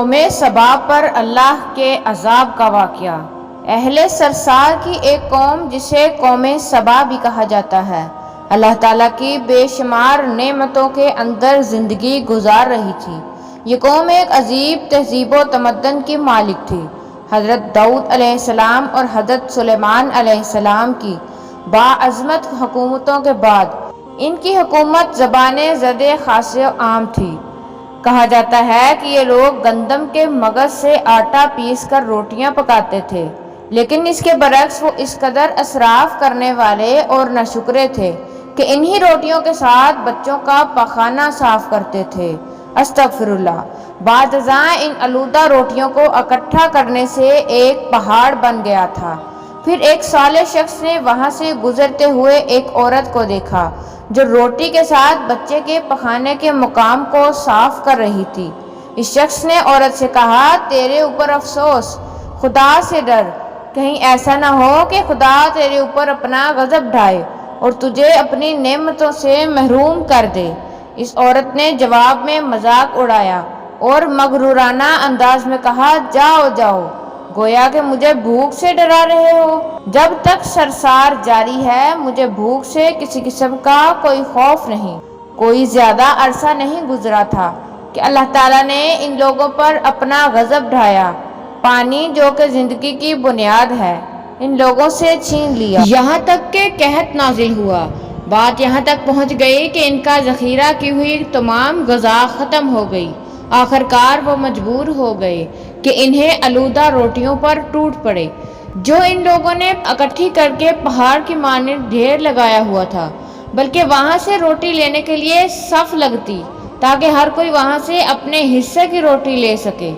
قوم سبا پر اللہ کے عذاب کا واقعہ۔ اہل سرسار کی ایک قوم جسے قوم سبا بھی کہا جاتا ہے، اللہ تعالیٰ کی بے شمار نعمتوں کے اندر زندگی گزار رہی تھی۔ یہ قوم ایک عجیب تہذیب و تمدن کی مالک تھی۔ حضرت داؤد علیہ السلام اور حضرت سلیمان علیہ السلام کی باعظمت حکومتوں کے بعد ان کی حکومت زبان زد خاص و عام تھی۔ کہا جاتا ہے کہ یہ لوگ گندم کے مغز سے آٹا پیس کر روٹیاں پکاتے تھے، لیکن اس کے برعکس وہ اس قدر اسراف کرنے والے اور ناشکرے تھے کہ انہی روٹیوں کے ساتھ بچوں کا پاخانہ صاف کرتے تھے۔ استغفر اللہ۔ بعد ازاں ان آلودہ روٹیوں کو اکٹھا کرنے سے ایک پہاڑ بن گیا تھا۔ پھر ایک صالح شخص نے وہاں سے گزرتے ہوئے ایک عورت کو دیکھا جو روٹی کے ساتھ بچے کے پخانے کے مقام کو صاف کر رہی تھی۔ اس شخص نے عورت سے کہا، تیرے اوپر افسوس، خدا سے ڈر، کہیں ایسا نہ ہو کہ خدا تیرے اوپر اپنا غضب ڈھائے اور تجھے اپنی نعمتوں سے محروم کر دے۔ اس عورت نے جواب میں مذاق اڑایا اور مغرورانہ انداز میں کہا، جاؤ جاؤ، گویا کہ مجھے بھوک سے ڈرا رہے ہو۔ جب تک سرسار جاری ہے مجھے بھوک سے کسی قسم کا کوئی خوف نہیں۔ کوئی زیادہ عرصہ نہیں گزرا تھا کہ اللہ تعالیٰ نے ان لوگوں پر اپنا غضب ڈھایا۔ پانی جو کہ زندگی کی بنیاد ہے ان لوگوں سے چھین لیا، یہاں تک کہ قحط نازل ہوا۔ بات یہاں تک پہنچ گئی کہ ان کا ذخیرہ کی ہوئی تمام غذا ختم ہو گئی۔ آخر کار وہ مجبور ہو گئے کہ انہیں آلودہ روٹیوں پر ٹوٹ پڑے جو ان لوگوں نے اکٹھی کر کے پہاڑ کی مانند ڈھیر لگایا ہوا تھا، بلکہ وہاں سے روٹی لینے کے لیے صف لگتی تاکہ ہر کوئی وہاں سے اپنے حصے کی روٹی لے سکے۔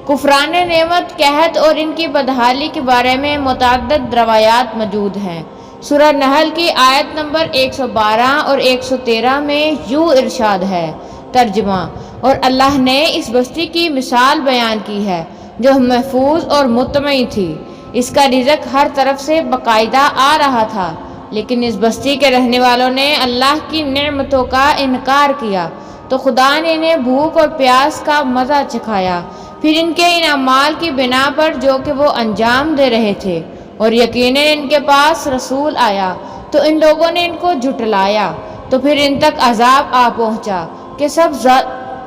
کفران نعمت، قحط اور ان کی بدحالی کے بارے میں متعدد روایات موجود ہیں۔ سورہ نحل کی آیت نمبر 112 اور 113 میں یوں ارشاد ہے، ترجمہ: اور اللہ نے اس بستی کی مثال بیان کی ہے جو محفوظ اور مطمئن تھی، اس کا رزق ہر طرف سے باقاعدہ آ رہا تھا، لیکن اس بستی کے رہنے والوں نے اللہ کی نعمتوں کا انکار کیا تو خدا نے انہیں بھوک اور پیاس کا مزہ چکھایا۔ پھر ان کے ان اعمال کی بنا پر جو کہ وہ انجام دے رہے تھے اور یقیناً ان کے پاس رسول آیا تو ان لوگوں نے ان کو جھٹلایا، تو پھر ان تک عذاب آ پہنچا کہ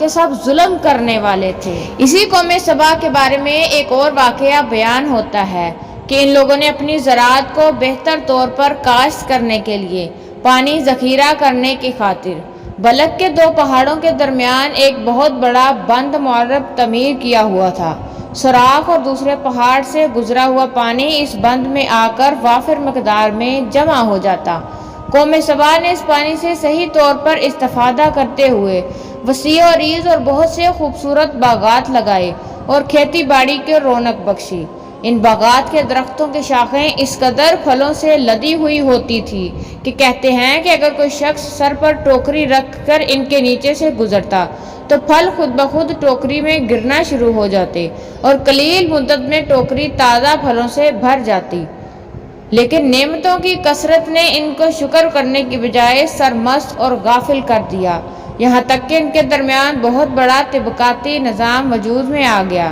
سب ظلم کرنے والے تھے۔ اسی قوم سبا کے بارے میں ایک اور واقعہ بیان ہوتا ہے کہ ان لوگوں نے اپنی زراعت کو بہتر طور پر کاشت کرنے کے لیے پانی ذخیرہ کرنے کی خاطر بلک کے دو پہاڑوں کے درمیان ایک بہت بڑا بند معرب تعمیر کیا ہوا تھا۔ سوراخ اور دوسرے پہاڑ سے گزرا ہوا پانی اس بند میں آ کر وافر مقدار میں جمع ہو جاتا۔ قوم سبا نے اس پانی سے صحیح طور پر استفادہ کرتے ہوئے وسیع و عریض اور بہت سے خوبصورت باغات لگائے اور کھیتی باڑی کی رونق بخشی۔ ان باغات کے درختوں کی شاخیں اس قدر پھلوں سے لدی ہوئی ہوتی تھی کہ کہتے ہیں کہ اگر کوئی شخص سر پر ٹوکری رکھ کر ان کے نیچے سے گزرتا تو پھل خود بخود ٹوکری میں گرنا شروع ہو جاتے اور قلیل مدت میں ٹوکری تازہ پھلوں سے بھر جاتی۔ لیکن نعمتوں کی کثرت نے ان کو شکر کرنے کی بجائے سرمست اور غافل کر دیا، یہاں تک کہ ان کے درمیان بہت بڑا طبقاتی نظام وجود میں آ گیا۔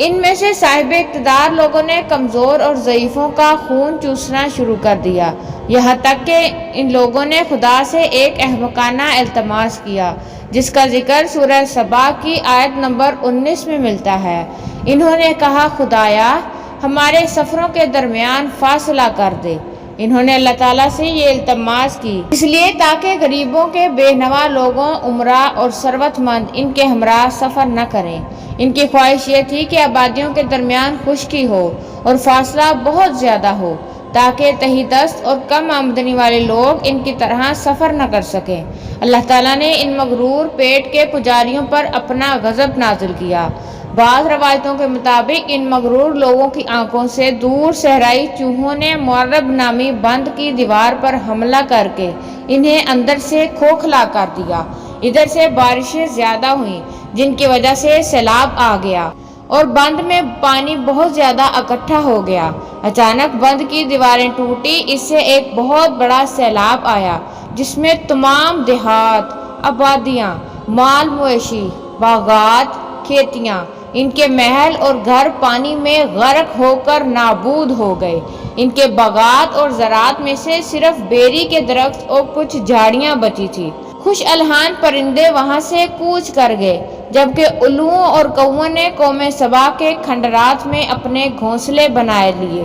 ان میں سے صاحب اقتدار لوگوں نے کمزور اور ضعیفوں کا خون چوسنا شروع کر دیا، یہاں تک کہ ان لوگوں نے خدا سے ایک احمقانہ التماس کیا جس کا ذکر سورہ سبا کی آیت نمبر 19 میں ملتا ہے۔ انہوں نے کہا، خدایا ہمارے سفروں کے درمیان فاصلہ کر دے۔ انہوں نے اللہ تعالیٰ سے یہ التماس کی اس لیے تاکہ غریبوں کے بے نوا لوگوں، امراء اور ثروت مند ان کے ہمراہ سفر نہ کریں۔ ان کی خواہش یہ تھی کہ آبادیوں کے درمیان خشکی ہو اور فاصلہ بہت زیادہ ہو تاکہ تہی دست اور کم آمدنی والے لوگ ان کی طرح سفر نہ کر سکیں۔ اللہ تعالیٰ نے ان مغرور پیٹ کے پجاریوں پر اپنا غضب نازل کیا۔ بعض روایتوں کے مطابق ان مغرور لوگوں کی آنکھوں سے دور صحرائی چوہوں نے معرب نامی بند کی دیوار پر حملہ کر کے انہیں اندر سے کھوکھلا کر دیا۔ ادھر سے بارشیں زیادہ ہوئیں جن کی وجہ سے سیلاب آ گیا اور بند میں پانی بہت زیادہ اکٹھا ہو گیا۔ اچانک بند کی دیواریں ٹوٹی، اس سے ایک بہت بڑا سیلاب آیا جس میں تمام دیہات، آبادیاں، مال مویشی، باغات، کھیتیاں، ان کے محل اور گھر پانی میں غرق ہو کر نابود ہو گئے۔ ان کے باغات اور زراعت میں سے صرف بیری کے درخت اور کچھ جھاڑیاں بچی تھی۔ خوش الحان پرندے وہاں سے کوچ کر گئے، جبکہ الوؤں اور کووں نے قوم سبا کے کھنڈرات میں اپنے گھونسلے بنائے لیے۔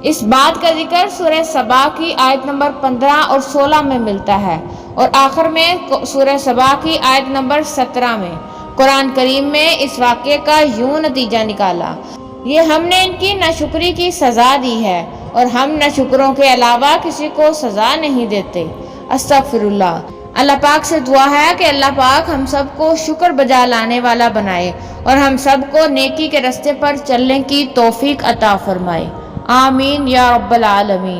اس بات کا ذکر سورہ سبا کی آیت نمبر 15 اور 16 میں ملتا ہے، اور آخر میں سورہ سبا کی آیت نمبر 17 میں۔ قرآن کریم میں اس واقعے کا یوں نتیجہ نکالا: یہ ہم نے ان کی ناشکری کی سزا دی ہے، اور ہم ناشکروں کے علاوہ کسی کو سزا نہیں دیتے۔ استغفر اللہ۔ اللہ پاک سے دعا ہے کہ اللہ پاک ہم سب کو شکر بجا لانے والا بنائے، اور ہم سب کو نیکی کے راستے پر چلنے کی توفیق عطا فرمائے۔ آمین یا رب العالمین۔